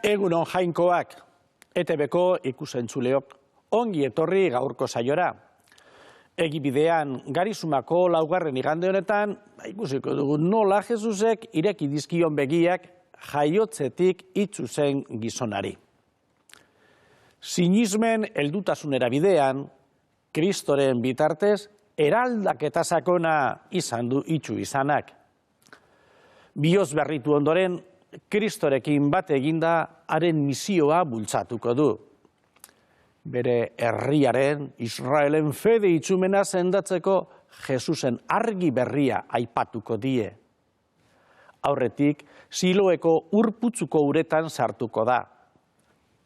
Egunon jainkoak, ETB-ko ikusentzuleok, ongi etorri gaurko saiora. Egibidean Garizumako laugarren igande honetan, ikusiko dugu nola Jesusek ireki dizkion begiak jaiotzetik itzu zen gizonari. Sinismen heldutasunera bidean, Kristoren bitartez, eraldaketa sakona izan du itsu izanak. Bihotz berritu ondoren, Kristorekin bat eginda haren misioa bultzatuko du. Bere herriaren, Israelen fede itzumena sendatzeko Jesusen argi berria aipatuko die. Aurretik, Siloeko urputzuko uretan sartuko da.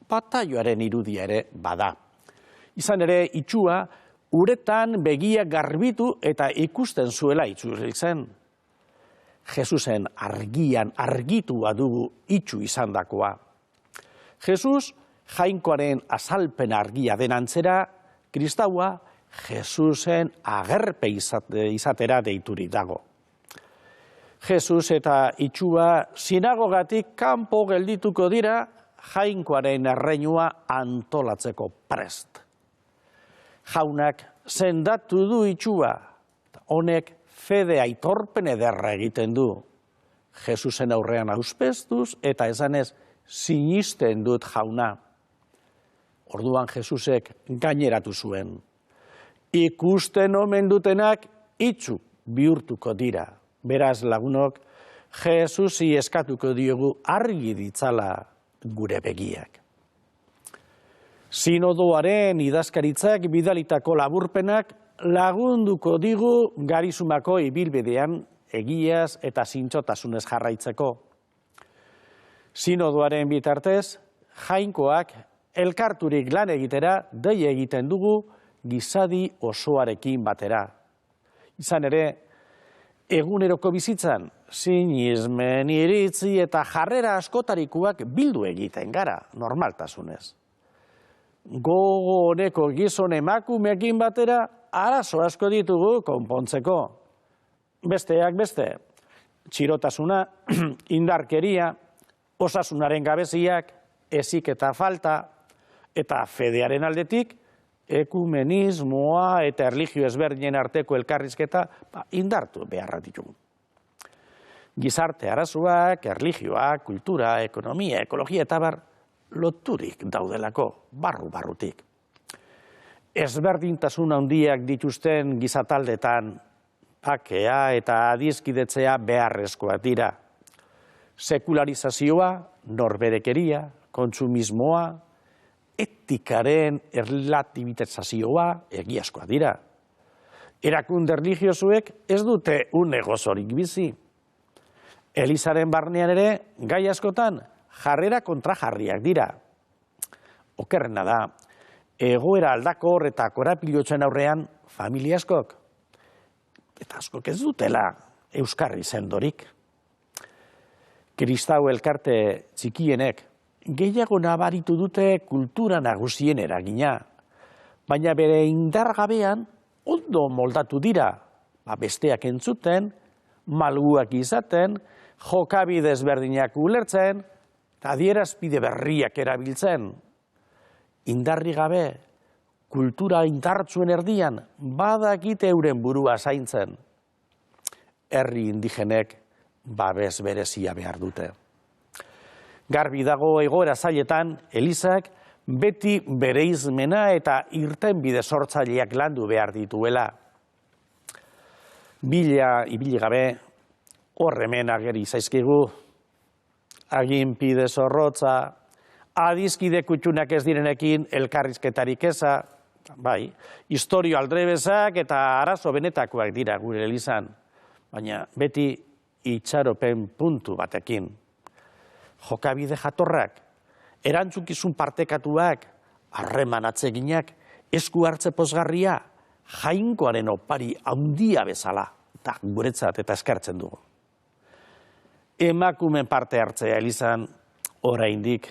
Bataioaren irudia ere bada. Izan ere, itsua uretan begia garbitu eta ikusten zuela itzuli zen. Jesusen argian argitua dugu itsu izandakoa. Jesus, jainkoaren azalpen argia den antzera, kristaua Jesusen agerpe izatera deiturik dago. Jesus eta itsua sinagogatik kanpo geldituko dira jainkoaren erreinua antolatzeko prest. Jaunak sendatu du itsua, honek fede aitorpen ederra egiten du. Jesusen aurrean auspestuz eta esanez sinisten dut jauna. Orduan Jesusek gaineratu zuen. Ikusten omen dutenak itsu bihurtuko dira. Beraz lagunok, Jesusi eskatuko diogu argi ditzala gure begiak. Sinodoaren idazkaritzak bidalitako laburpenak lagunduko digu Garizumako ibilbidean egiaz eta zintzotasunez jarraitzeko. Sinodoaren bitartez, jainkoak elkarturik lan egitera dei egiten dugu gizadi osoarekin batera. Izan ere, eguneroko bizitzan, sinismen, iritzi eta jarrera askotarikuak bildu egiten gara, normaltasunez. Gogo honeko gizon emakumeekin batera, arazo asko ditugu konpontzeko. Besteak beste, txirotasuna, indarkeria, osasunaren gabeziak, heziketa falta, eta fedearen aldetik, ekumenismoa eta erlijio ezberdinen arteko elkarrizketa indartu beharra ditugu. Gizarte arazoak, erlijioak, kultura, ekonomia, ekologia eta bar loturik daudelako, barru-barrutik. Ezberdintasun handiak dituzten gizataldetan, bakea eta adizkidetzea beharrezkoak dira. Sekularizazioa, norberekeria, kontsumismoa, etikaren erlatibitazioa egiazkoak dira. Erakunde erlijiosuek ez dute une gozorik bizi. Elizaren barnean ere, gai askotan, jarrera kontrajarriak dira. Okerrena da, egoera aldakor eta korapilotzen aurrean familia askok, eta askok ez dutela euskarri sendorik. Kristau elkarte txikienek gehiago nabaritu dute kultura nagusien eragina, baina bere indargabean ondo moldatu dira, besteak entzuten, malguak izaten, jokabide ezberdinak ulertzen, eta adierazpide berriak erabiltzen. Indarri gabe, kultura indartsuen erdian, badakite euren burua zaintzen. Herri indigenek babes berezia behar dute. Garbi dago egoera zailetan, Elizak beti bereizmena eta irtenbide sortzaileak landu behar dituela. Bila ibili gabe, horremen ageri zaizkigu, aginpide zorrotza, adizkide kutxunak ez direnekin elkarrizketarik eza, bai, historio aldrebezak eta arazo benetakoak dira gure Elizan, baina beti itxaropen puntu batekin. Jokabide jatorrak, erantzukizun partekatuak, harreman atseginak, esku hartze pozgarria, jainkoaren opari handia bezala, eta guretzat eta eskertzen dugu. Emakumen parte hartzea Elizan oraindik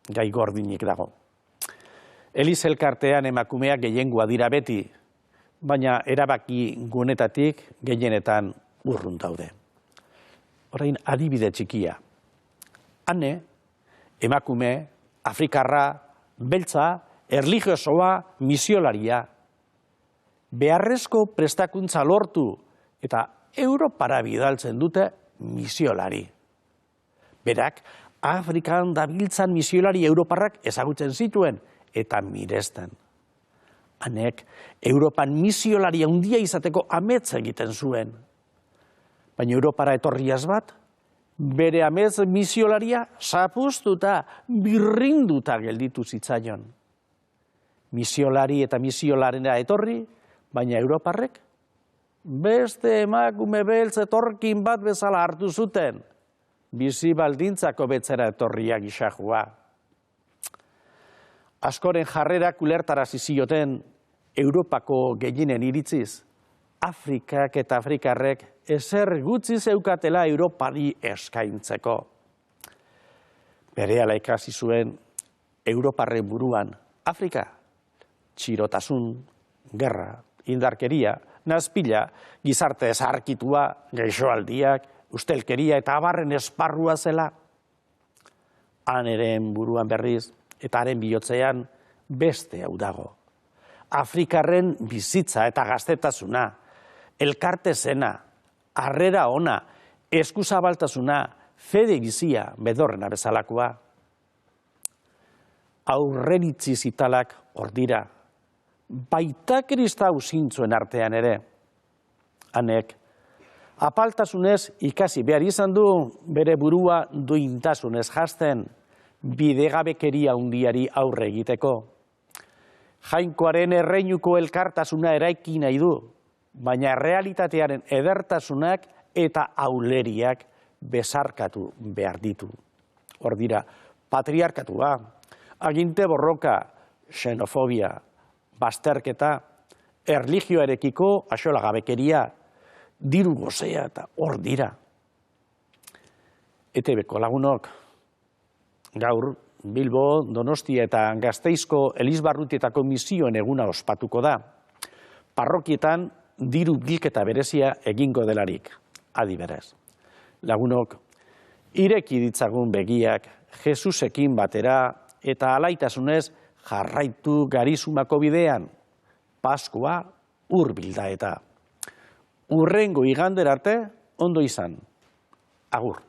gai gordinik dago. Eliz elkartean emakumeak gehiengoa dira beti, baina erabaki gunetatik gehienetan urrun daude. Orain adibide txikia. Hane, emakume, afrikarra, beltza, erlijiosoa, misiolaria. Beharrezko prestakuntza lortu eta Europara bidaltzen dute misiolari. Berak, Afrikan dabiltzan misiolari europarrak ezagutzen zituen eta miresten. Hanek, Europan misiolari handia izateko amets egiten zuen. Baina Europara etorriaz bat, bere amets misiolaria zapuztuta, birrinduta gelditu zitzaion. Misiolari eta misiolarena etorri, baina Europarrek beste emakume beltz etorkin bat bezala hartu zuten, bizi baldintzako betzera etorria gisajua. Askoren jarrerak ulertarazi zioten Europako gehienen iritziz, Afrikak eta Afrikarrek ezer gutxi zeukatela Europari eskaintzeko. Berehala ikasi zuen Europarren buruan Afrika, txirotasun, gerra, indarkeria, nazpila, gizarte ezarkitua, gaixoaldiak, ustelkeria eta abarren esparrua zela. Han eren buruan berriz eta haren bihotzean beste hau dago. Afrikarren bizitza eta gaztetasuna, elkarte zena, harrera ona, eskuzabaltasuna, fede bizia bedorrena bezalakoa. Aurreritzi zitalak hor dira, baita kristau zintzuen artean ere. Hanek, apaltasunez ikasi behar izan du bere burua duintasunez jasten, bidegabekeria handiari aurre egiteko. Jainkoaren erreinuko elkartasuna eraiki nahi du, baina realitatearen edertasunak eta auleriak besarkatu behar ditu. Hor dira, patriarkatua, aginte borroka, xenofobia, bazterketa, erlijioarekiko axolagabekeria, diru gozea eta hor dira. ETB-ko lagunok, gaur Bilbo, Donostia eta Gasteizko Elizbarrutietako misioen eguna ospatuko da. Parrokietan diru bilketa berezia egingo delarik, adiberez. Lagunok, ireki ditzagun begiak Jesusekin batera eta alaitasunez jarraitu garizumako bidean, Paskua hurbil da eta. Hurrengo igandera arte, ondo izan. Agur.